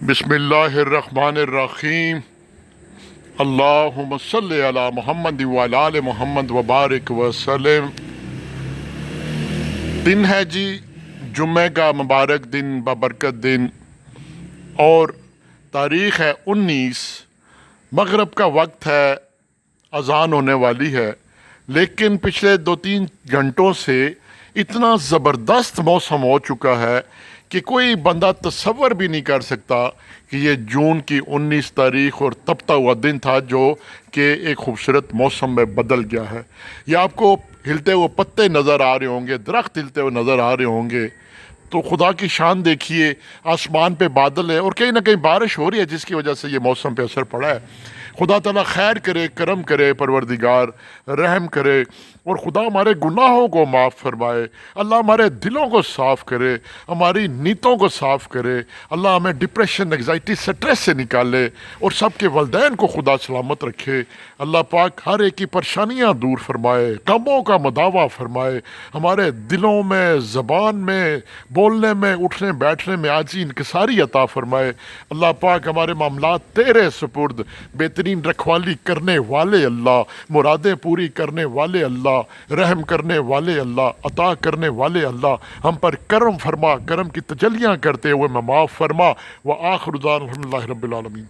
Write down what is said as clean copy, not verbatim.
بسم اللہ الرحمن الرحیم۔ اللہم صلی علی محمد وعلی آل محمد وبارک وسلم۔ دن ہے جی جمعہ کا مبارک دن، بابرکت دن، اور تاریخ ہے 19، مغرب کا وقت ہے، اذان ہونے والی ہے، لیکن پچھلے 2-3 گھنٹوں سے اتنا زبردست موسم ہو چکا ہے کہ کوئی بندہ تصور بھی نہیں کر سکتا کہ یہ جون کی 19 تاریخ اور تپتا ہوا دن تھا جو کہ ایک خوبصورت موسم میں بدل گیا ہے۔ یہ آپ کو ہلتے ہوئے پتے نظر آ رہے ہوں گے، درخت ہلتے ہوئے نظر آ رہے ہوں گے، تو خدا کی شان دیکھیے، آسمان پہ بادل ہے اور کہیں نہ کہیں بارش ہو رہی ہے جس کی وجہ سے یہ موسم پہ اثر پڑا ہے۔ خدا تعالیٰ خیر کرے، کرم کرے، پروردگار رحم کرے، اور خدا ہمارے گناہوں کو معاف فرمائے، اللہ ہمارے دلوں کو صاف کرے، ہماری نیتوں کو صاف کرے، اللہ ہمیں ڈپریشن، انگزائٹی، سٹریس سے نکالے، اور سب کے والدین کو خدا سلامت رکھے۔ اللہ پاک ہر ایک کی پریشانیاں دور فرمائے، غموں کا مداوع فرمائے، ہمارے دلوں میں، زبان میں، بولنے میں، اٹھنے بیٹھنے میں عاجزی انکساری عطا فرمائے۔ اللہ پاک ہمارے معاملات تیرے سپرد، بہترین رکھوالی کرنے والے اللہ، مرادیں پوری کرنے والے اللہ، رحم کرنے والے اللہ، عطا کرنے والے اللہ، ہم پر کرم فرما، کرم کی تجلیاں کرتے ہوئے میں معاف فرما۔ وآخر دعوانا الحمد للہ رب العالمین۔